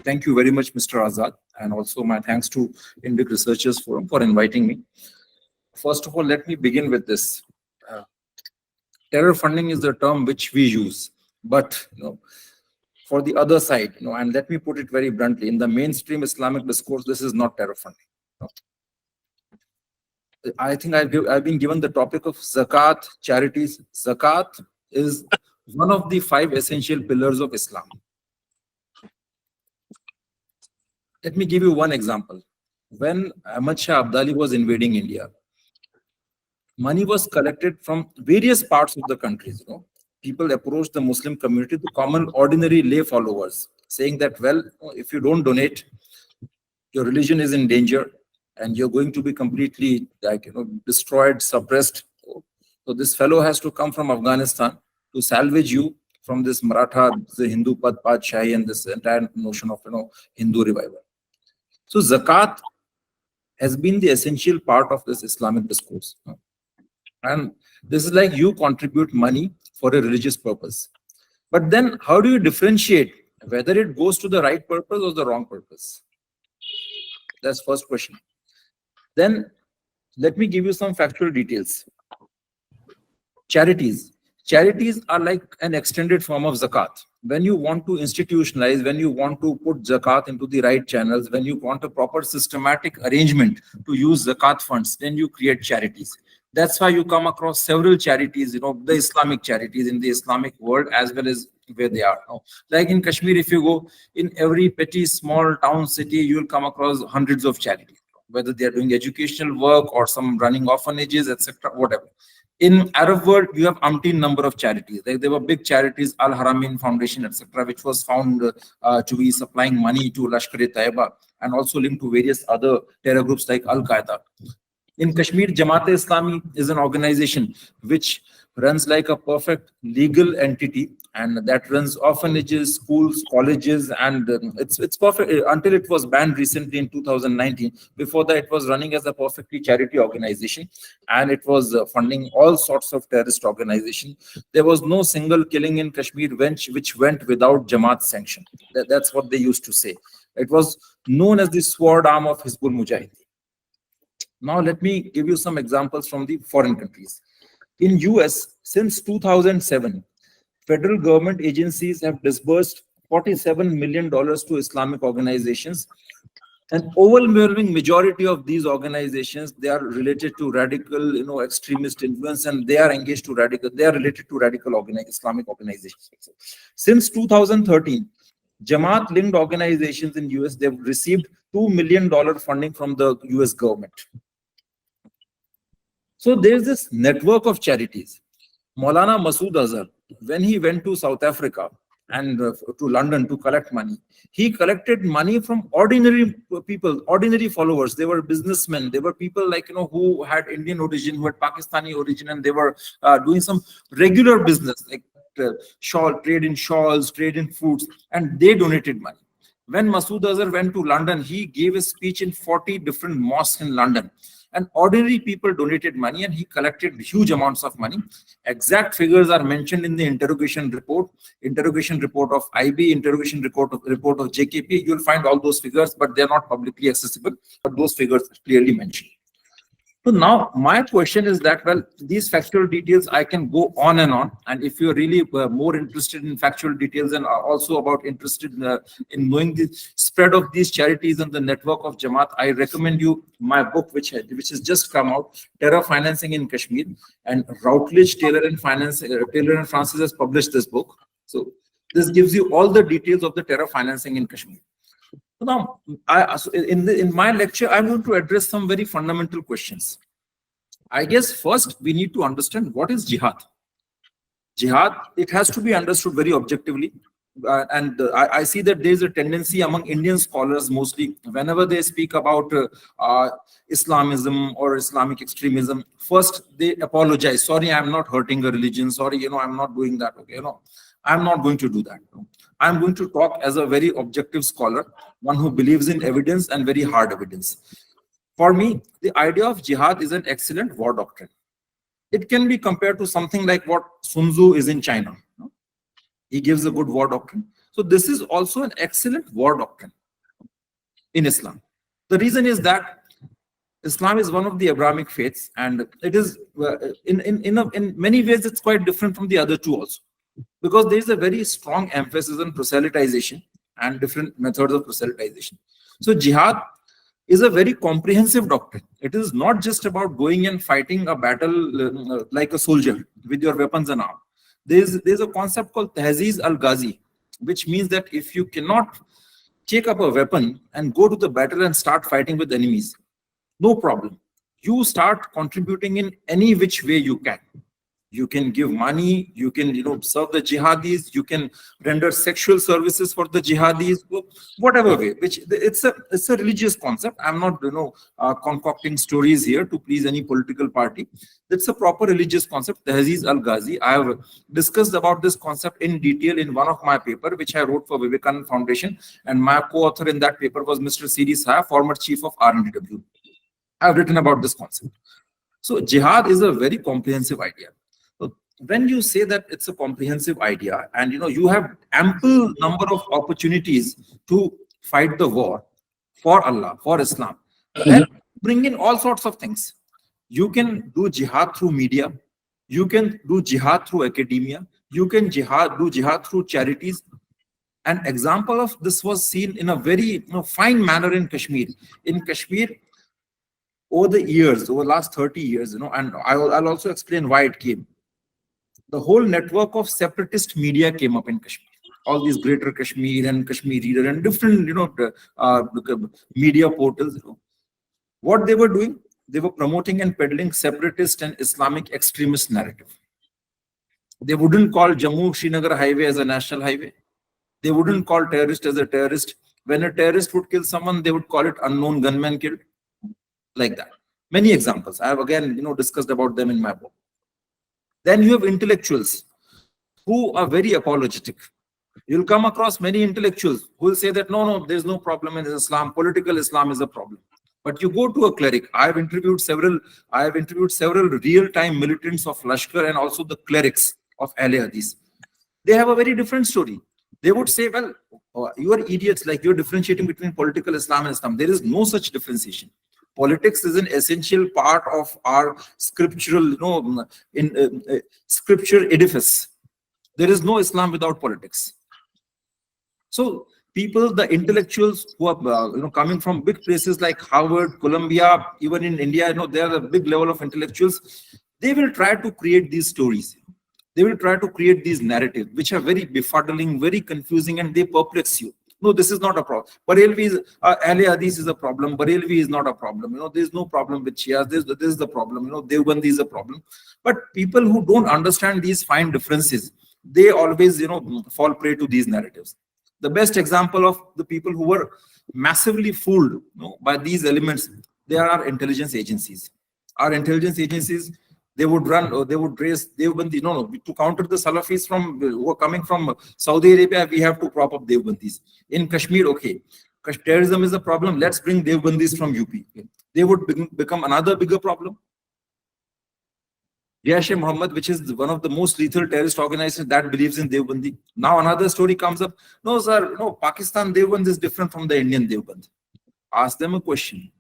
thank you very much, Mr. Azad, and also my thanks to Indic Researchers Forum for inviting me. First of all, let me begin with this. Terror funding is the term which we use, but for the other side, and let me put it very bluntly, in the mainstream Islamic discourse, this is not terror funding. I think I've been given the topic of zakat, charities. Zakat is one of the 5 essential pillars of Islam. Let me give you one example. When Ahmad Shah Abdali was invading India, money was collected from various parts of the countries. People approached the Muslim community, the common ordinary lay followers, saying that, well, if you don't donate, your religion is in danger and you're going to be completely destroyed, suppressed. So this fellow has to come from Afghanistan to salvage you from this Maratha, the Hindu Padshah, and this entire notion of Hindu revival. So zakat has been the essential part of this Islamic discourse. And this is like you contribute money for a religious purpose. But then how do you differentiate whether it goes to the right purpose or the wrong purpose? That's first question. Then let me give you some factual details. Charities. Charities are like an extended form of zakat. When you want to institutionalize, when you want to put zakat into the right channels, when you want a proper systematic arrangement to use zakat funds, then you create charities. That's why you come across several charities, the Islamic charities in the Islamic world, as well as where they are now. Like in Kashmir, if you go in every petty small town city, you will come across hundreds of charities, whether they are doing educational work or some running orphanages, etc., whatever. In Arab world, you have umpteen number of charities. Like there were big charities, Al Haramin Foundation, etc., which was found to be supplying money to Lashkar-e-Taiba and also linked to various other terror groups like Al Qaeda. In Kashmir, Jamaat-e-Islami is an organization which runs like a perfect legal entity, and that runs orphanages, schools, colleges, and it's perfect until it was banned recently in 2019. Before that, it was running as a perfectly charity organization, and it was funding all sorts of terrorist organizations. There was no single killing in Kashmir which went without Jamaat sanction. That's what they used to say. It was known as the sword arm of Hizbul Mujahideen. Now, let me give you some examples from the foreign countries. In US, since 2007, federal government agencies have disbursed $47 million to Islamic organizations. An overwhelming majority of these organizations, they are related to radical, extremist influence, and they are engaged to radical. They are related to radical Islamic organizations. Since 2013, Jamaat-linked organizations in US, they've received $2 million funding from the US government. So there's this network of charities. Maulana Masood Azhar, when he went to South Africa and to London to collect money, he collected money from ordinary people, ordinary followers. They were businessmen. They were people like, who had Indian origin, who had Pakistani origin, and they were doing some regular business, like trade in shawls, trade in fruits, and they donated money. When Masood Azhar went to London, he gave a speech in 40 different mosques in London. And ordinary people donated money, and he collected huge amounts of money. Exact figures are mentioned in the interrogation report of IB, interrogation report of JKP. You'll find all those figures, but they're not publicly accessible. But those figures are clearly mentioned. So now my question is that, well, these factual details, I can go on. And if you're really more interested in factual details and are also interested in knowing the spread of these charities and the network of Jamaat, I recommend you my book, which has just come out, Terror Financing in Kashmir. And Routledge, Taylor and Francis has published this book. So this gives you all the details of the terror financing in Kashmir. So now, in my lecture, I'm going to address some very fundamental questions. I guess first we need to understand what is jihad. Jihad, it has to be understood very objectively. I see that there is a tendency among Indian scholars mostly, whenever they speak about Islamism or Islamic extremism, first they apologize. Sorry, I'm not hurting a religion. Sorry, I'm not doing that. Okay, I'm not going to do that. I'm going to talk as a very objective scholar, one who believes in evidence and very hard evidence. For me, the idea of jihad is an excellent war doctrine. It can be compared to something like what Sun Tzu is in China. He gives a good war doctrine. So this is also an excellent war doctrine. in Islam. The reason is that Islam is one of the Abrahamic faiths, and it is in many ways it's quite different from the other two also, because there is a very strong emphasis on proselytization and different methods of proselytization. So jihad is a very comprehensive doctrine. It is not just about going and fighting a battle like a soldier with your weapons and arm. There's a concept called tahziz al-ghazi, which means that if you cannot take up a weapon and go to the battle and start fighting with enemies, no problem. You start contributing in any which way you can. You can give money, you can serve the jihadis, you can render sexual services for the jihadis, whatever way. Which it's a religious concept. I'm not concocting stories here to please any political party. That's a proper religious concept, Tahziz al-Ghazi. I have discussed about this concept in detail in one of my paper, which I wrote for Vivekanand Foundation, and my co-author in that paper was Mr. C.D. Saha, former chief of RNDW. I've written about this concept. So jihad is a very comprehensive idea. When you say that it's a comprehensive idea, and you have ample number of opportunities to fight the war for Allah, for Islam, then bring in all sorts of things. You can do jihad through media, you can do jihad through academia, you can do jihad through charities. An example of this was seen in a very fine manner in Kashmir. In Kashmir, over the years, over the last 30 years, and I'll also explain why it came. The whole network of separatist media came up in Kashmir. All these Greater Kashmir and Kashmir Reader and different, media portals. What they were doing, they were promoting and peddling separatist and Islamic extremist narrative. They wouldn't call Jammu-Srinagar highway as a national highway. They wouldn't call terrorist as a terrorist. When a terrorist would kill someone, they would call it unknown gunman killed. Like that. Many examples. I have again, discussed about them in my book. Then you have intellectuals who are very apologetic. You'll come across many intellectuals who will say that no, there's no problem in Islam. Political Islam is a problem. But you go to a cleric. I have interviewed several real-time militants of Lashkar and also the clerics of Ahl Hadith. They have a very different story. They would say, well, you are idiots, like you're differentiating between political Islam and Islam. There is no such differentiation. Politics is an essential part of our scriptural, scripture edifice. There is no Islam without politics. So people, the intellectuals who are, coming from big places like Harvard, Columbia, even in India, they are a big level of intellectuals. They will try to create these stories. They will try to create these narratives, which are very befuddling, very confusing, and they perplex you. No, this is not a problem. Barelvi Ahl Hadith is a problem. Barelvi is not a problem. There's no problem with Shias. This is the problem. Devbandi is a problem. But people who don't understand these fine differences, they always, fall prey to these narratives. The best example of the people who were massively fooled by these elements, they are our intelligence agencies. Our intelligence agencies, they would raise Devbandi. To counter the Salafis who are coming from Saudi Arabia, we have to prop up Devbandis. In Kashmir, okay, terrorism is a problem. Let's bring Devbandis from UP. They would become another bigger problem. Jaish-e-Mohammed, which is one of the most lethal terrorist organizations that believes in Devbandi. Now another story comes up. No, sir, Pakistan Devband is different from the Indian Devband. Ask them a question.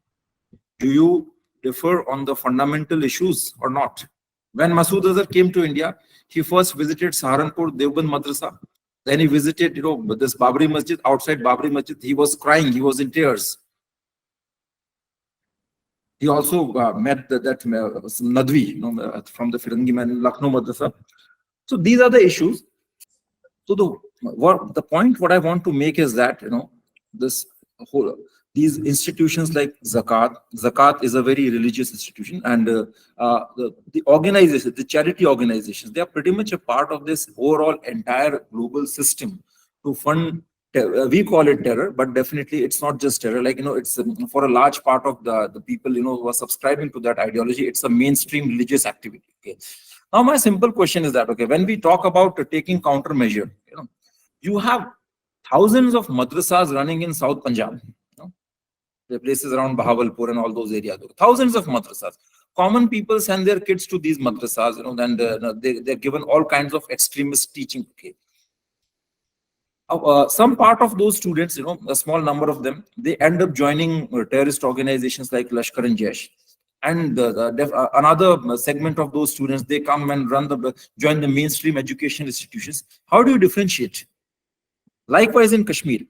Do you differ on the fundamental issues or not? When Masood Azhar came to India, he first visited Saharanpur Devband Madrasa. Then he visited, this Babri Masjid. Outside Babri Masjid, he was crying. He was in tears. He also met that Nadwi, from the Firangi man, Lucknow Madrasa. So these are the issues. So the point what I want to make is that, these institutions like Zakat is a very religious institution, and the organizations, the charity organizations, they are pretty much a part of this overall entire global system to fund. We call it terror, but definitely it's not just terror. It's for a large part of the people, who are subscribing to that ideology, it's a mainstream religious activity. Okay. Now, my simple question is that, okay, when we talk about taking countermeasure, you have thousands of madrasas running in South Punjab. The places around Bahawalpur and all those areas. Thousands of madrasas. Common people send their kids to these madrasas, and they're given all kinds of extremist teaching. Okay. Some part of those students, a small number of them, they end up joining terrorist organizations like Lashkar and Jaish. And another segment of those students, they come and join the mainstream education institutions. How do you differentiate? Likewise, in Kashmir,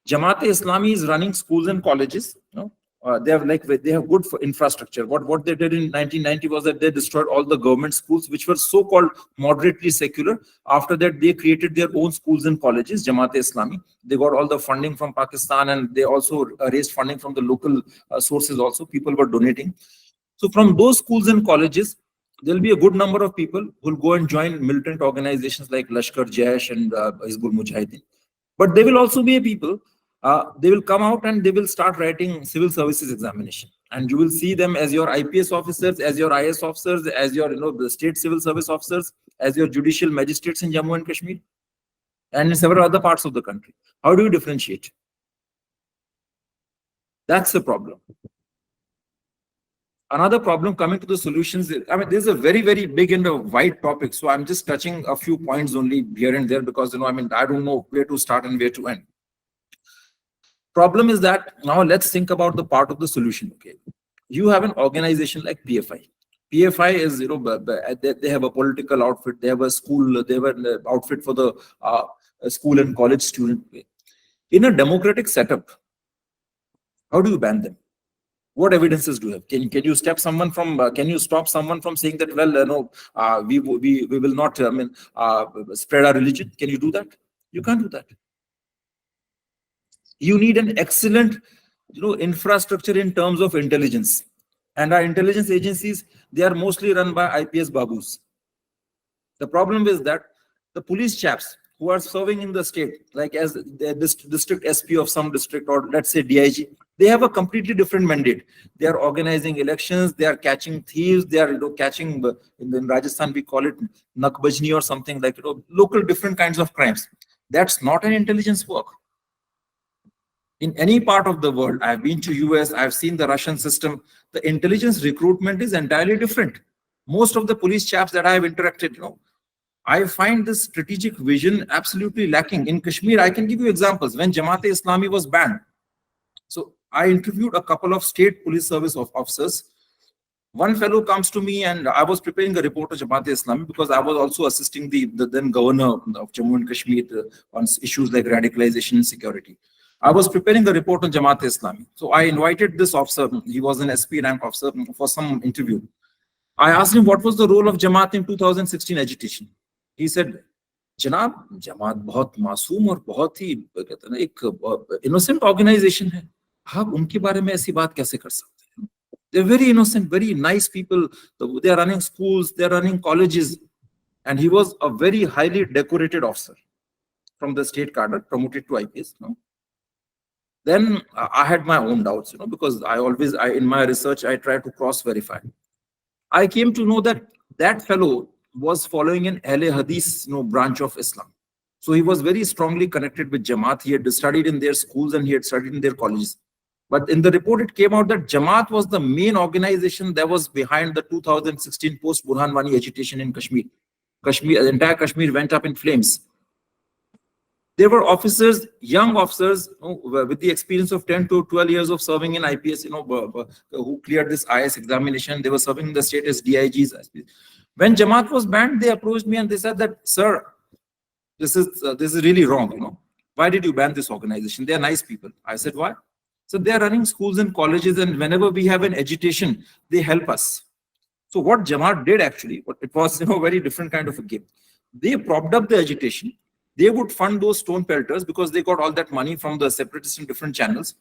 Jamaat-e-Islami is running schools and colleges. They have good infrastructure. What they did in 1990 was that they destroyed all the government schools, which were so-called moderately secular. After that, they created their own schools and colleges, Jamaat-e-Islami. They got all the funding from Pakistan, and they also raised funding from the local sources also. People were donating. So from those schools and colleges, there'll be a good number of people who will go and join militant organizations like Lashkar, Jaish, and Hizbul Mujahideen. But there will also be people, they will come out and they will start writing civil services examination. And you will see them as your IPS officers, as your IS officers, as your the state civil service officers, as your judicial magistrates in Jammu and Kashmir, and in several other parts of the country. How do you differentiate? That's the problem. Another problem, coming to the solutions, I mean, this is a very, very big and a wide topic. So I'm just touching a few points only here and there because, I don't know where to start and where to end. Problem is that now let's think about the part of the solution. Okay, you have an organization like PFI. PFI is, they have a political outfit, they have a school, they have an outfit for the school and college student. In a democratic setup, how do you ban them? What evidences do you have? Can you stop someone from saying that, well, we will not spread our religion? Can you do that? You can't do that. You need an excellent infrastructure in terms of intelligence, and our intelligence agencies, they are mostly run by IPS babus. The problem is that the police chaps who are serving in the state, like as the district SP of some district, or let's say DIG, they have a completely different mandate. They are organizing elections, they are catching thieves, they are catching, in Rajasthan we call it nakbajni or something, like local different kinds of crimes. That's not an intelligence work. In any part of the world, I've been to US, I've seen the Russian system, the intelligence recruitment is entirely different. Most of the police chaps that I have interacted, I find this strategic vision absolutely lacking. In Kashmir, I can give you examples. When Jamaat-e-Islami was banned, so I interviewed a couple of state police service officers. One fellow comes to me, and I was preparing a report to Jamaat-e-Islami because I was also assisting the then governor of Jammu and Kashmir on issues like radicalization and security. I was preparing a report on Jamaat-e-Islami. So I invited this officer, he was an SP rank officer, for some interview. I asked him what was the role of Jamaat in 2016 agitation. He said, जनाब जमात बहुत मासूम और बहुत ही कहते हैं एक innocent organization है, आप उनके बारे में ऐसी बात कैसे कर सकते हैं? They're very innocent, very nice people. They are running schools, they are running colleges, and he was a very highly decorated officer from the state cadre, promoted to IPS. Then I had my own doubts, because in my research I try to cross-verify. I came to know that that fellow was following an Ahle Hadith branch of Islam. So he was very strongly connected with Jamaat. He had studied in their schools and he had studied in their colleges. But in the report, it came out that Jamaat was the main organization that was behind the 2016 post-Burhan Wani agitation in Kashmir. The entire Kashmir went up in flames. There were officers, young officers, with the experience of 10 to 12 years of serving in IPS, who cleared this IS examination. They were serving in the state as DIGs. When Jamaat was banned, they approached me and they said that, sir, this is really wrong. Why did you ban this organization? They are nice people. I said, why? So they are running schools and colleges, and whenever we have an agitation, they help us. So what Jamaat did actually, it was a very different kind of a game. They propped up the agitation. They would fund those stone pelters because they got all that money from the separatists in different channels.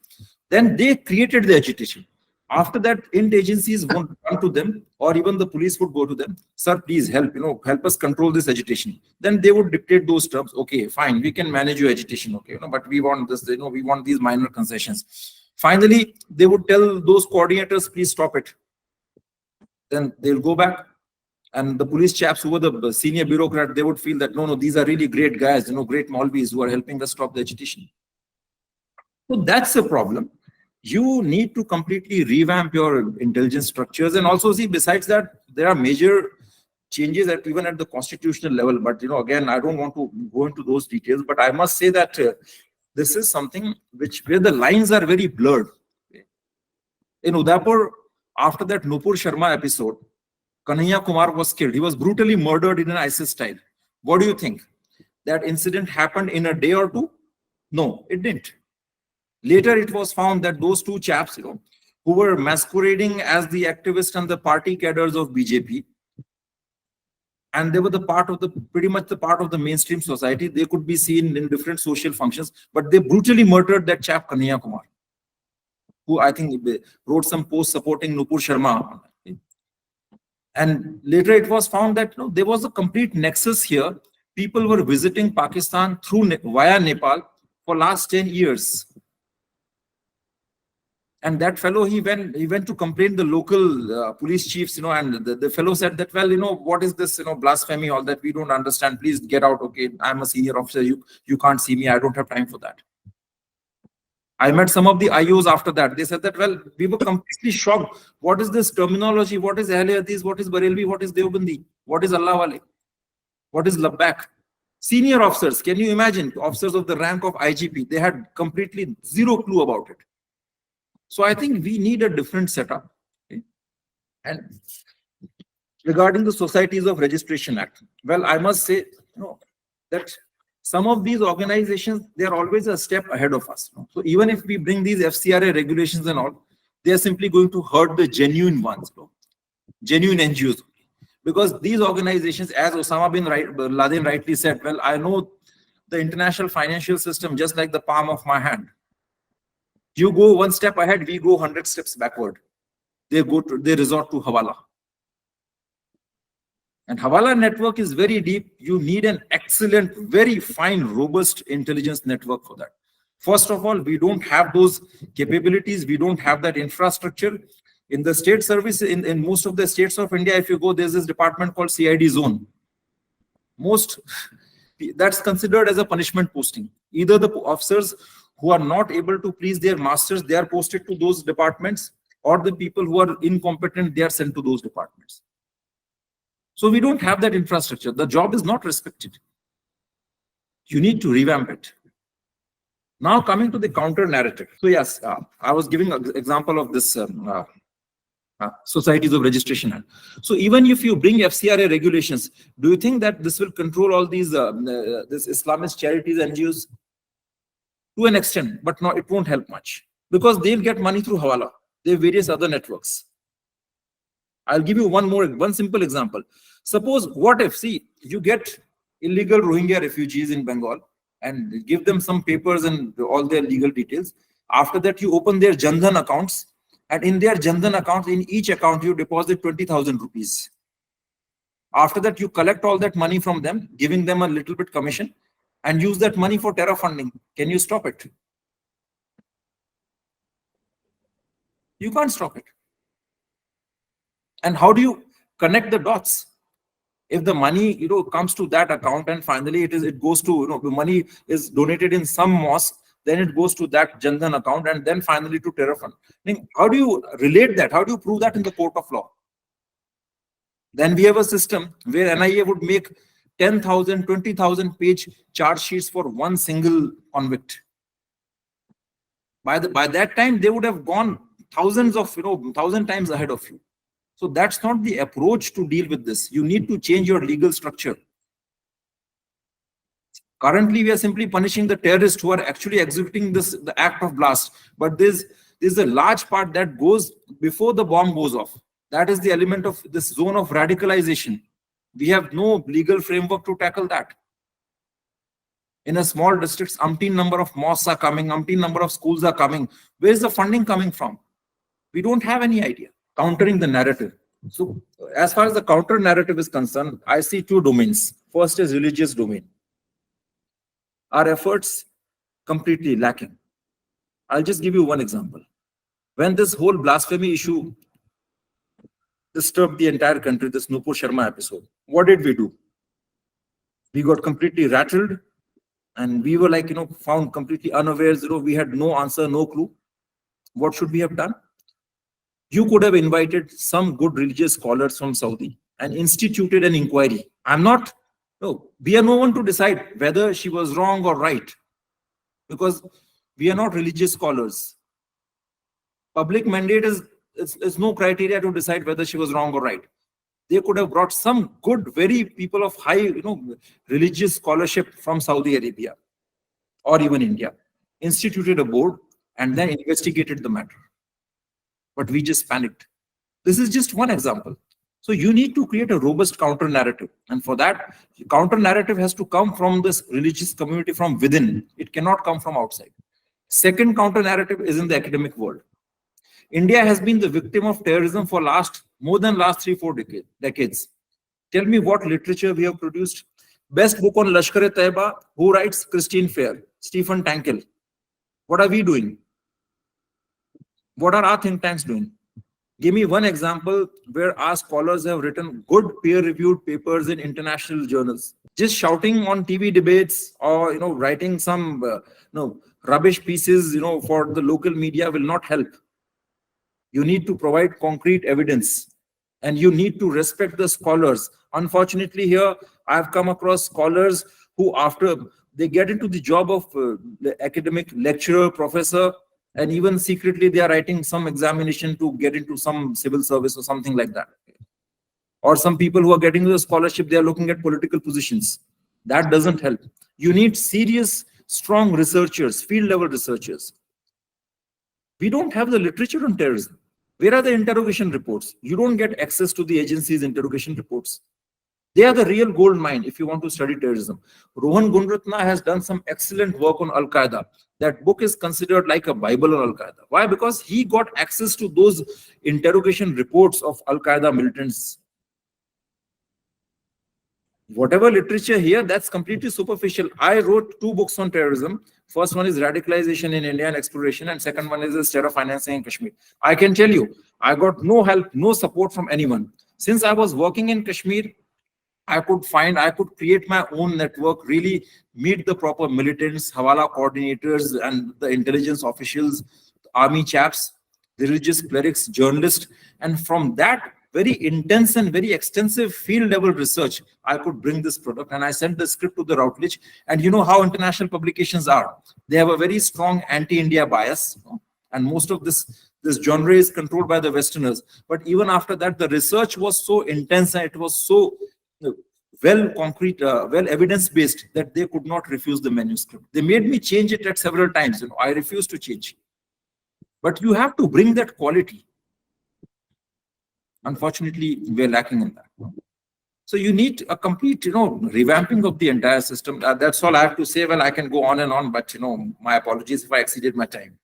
Then they created the agitation. After that, int agencies won't come to them, or even the police would go to them. Sir, please help, help us control this agitation. Then they would dictate those terms. Okay, fine, we can manage your agitation. Okay, but we want this, we want these minor concessions. Finally, they would tell those coordinators, please stop it. Then they'll go back. And the police chaps who were the senior bureaucrat, they would feel that, no, these are really great guys, great Maulvis who are helping us stop the agitation. So that's a problem. You need to completely revamp your intelligence structures. And also see, besides that, there are major changes even at the constitutional level. But again, I don't want to go into those details. But I must say that this is something where the lines are very blurred. In Udaipur, after that Nupur Sharma episode, Kanhaiya Kumar was killed. He was brutally murdered in an ISIS style. What do you think? That incident happened in a day or two? No, it didn't. Later, it was found that those two chaps, who were masquerading as the activists and the party cadres of BJP, and they were pretty much the part of the mainstream society. They could be seen in different social functions, but they brutally murdered that chap Kanhaiya Kumar, who I think wrote some post supporting Nupur Sharma. And later it was found that there was a complete nexus here. People were visiting Pakistan via Nepal for last 10 years. And that fellow, he went to complain the local police chiefs, and the fellow said that, well, what is this, blasphemy, all that, we don't understand. Please get out. Okay, I'm a senior officer. You can't see me. I don't have time for that. I met some of the IOs after that. They said that, well, we were completely shocked. What is this terminology? What is Ahle Hadith? What is Barelvi? What is Deobandi? What is Allah Wale? What is Labbak? Senior officers, can you imagine? Officers of the rank of IGP, they had completely zero clue about it. So I think we need a different setup. Okay? And regarding the Societies of Registration Act, well, I must say that some of these organizations, they are always a step ahead of us. So even if we bring these FCRA regulations and all, they are simply going to hurt the genuine ones, genuine NGOs. Because these organizations, as Osama bin Laden rightly said, well, I know the international financial system just like the palm of my hand. You go one step ahead, we go 100 steps backward. They resort to Hawala. And Hawala network is very deep. You need an excellent, very fine, robust intelligence network for that. First of all, we don't have those capabilities. We don't have that infrastructure. In the state service, in most of the states of India, if you go, there's this department called CID zone. That's considered as a punishment posting. Either the officers who are not able to please their masters, they are posted to those departments, or the people who are incompetent, they are sent to those departments. So we don't have that infrastructure. The job is not respected. You need to revamp it. Now coming to the counter narrative. So yes, I was giving an example of this Societies of Registration Act. So even if you bring FCRA regulations, do you think that this will control all these this Islamist charities, NGOs? To an extent, but no, it won't help much because they'll get money through Hawala. There are various other networks. I'll give you one simple example. Suppose, what if, you get illegal Rohingya refugees in Bengal and give them some papers and all their legal details. After that, you open their Jan Dhan accounts, and in their Jan Dhan accounts, in each account, you deposit 20,000 rupees. After that, you collect all that money from them, giving them a little bit commission, and use that money for terror funding. Can you stop it? You can't stop it. And how do you connect the dots? If the money comes to that account and finally it goes to the money is donated in some mosque, then it goes to that Jan Dhan account and then finally to terror fund. How do you relate that? How do you prove that in the court of law? Then we have a system where NIA would make 10,000, 20,000 page charge sheets for one single convict. By that time, they would have gone thousands of, 1,000 times ahead of you. So that's not the approach to deal with this. You need to change your legal structure. Currently, we are simply punishing the terrorists who are actually executing the act of blast. But there's a large part that goes before the bomb goes off. That is the element of this zone of radicalization. We have no legal framework to tackle that. In a small districts, umpteen number of mosques are coming, umpteen number of schools are coming. Where is the funding coming from? We don't have any idea. Countering the narrative. So as far as the counter narrative is concerned, I see two domains. First is religious domain. Our efforts completely lacking. I'll just give you one example. When this whole blasphemy issue disturbed the entire country, this Nupur Sharma episode, what did we do? We got completely rattled and we were like, found completely unawares. We had no answer, no clue. What should we have done? You could have invited some good religious scholars from Saudi and instituted an inquiry. We are no one to decide whether she was wrong or right, because we are not religious scholars. Public mandate is no criteria to decide whether she was wrong or right. They could have brought some good, very people of high, religious scholarship from Saudi Arabia or even India, instituted a board and then investigated the matter. But we just panicked. This is just one example. So you need to create a robust counter narrative. And for that, counter narrative has to come from this religious community from within. It cannot come from outside. Second counter narrative is in the academic world. India has been the victim of terrorism for more than last 3-4 decades. Tell me what literature we have produced. Best book on Lashkar-e-Taiba, who writes? Christine Fair, Stephen Tankel. What are we doing? What are our think tanks doing? Give me one example where our scholars have written good peer-reviewed papers in international journals. Just shouting on TV debates or writing some rubbish pieces for the local media will not help. You need to provide concrete evidence, and you need to respect the scholars. Unfortunately, here I've come across scholars who, after they get into the job of the academic lecturer, professor, and even secretly they are writing some examination to get into some civil service or something like that. Or some people who are getting the scholarship, they are looking at political positions. That doesn't help. You need serious, strong researchers, field level researchers. We don't have the literature on terrorism. Where are the interrogation reports? You don't get access to the agency's interrogation reports. They are the real gold mine if you want to study terrorism. Rohan Gunratna has done some excellent work on Al-Qaeda. That book is considered like a Bible on Al-Qaeda. Why? Because he got access to those interrogation reports of Al-Qaeda militants. Whatever literature here, that's completely superficial. I wrote 2 books on terrorism. First one is Radicalization in India and Exploration, and second one is Terror Financing in Kashmir. I can tell you, I got no help, no support from anyone. Since I was working in Kashmir, I could create my own network, really meet the proper militants, Hawala coordinators, and the intelligence officials, army chaps, the religious clerics, journalists, and from that very intense and very extensive field level research, I could bring this product. And I sent the script to the Routledge. And you know how international publications are. They have a very strong anti-India bias. And most of this genre is controlled by the Westerners. But even after that, the research was so intense and it was so well evidence-based that they could not refuse the manuscript. They made me change it at several times. I refused to change. But you have to bring that quality. Unfortunately, we're lacking in that. So you need a complete, revamping of the entire system. That's all I have to say. Well, I can go on and on, but, my apologies if I exceeded my time.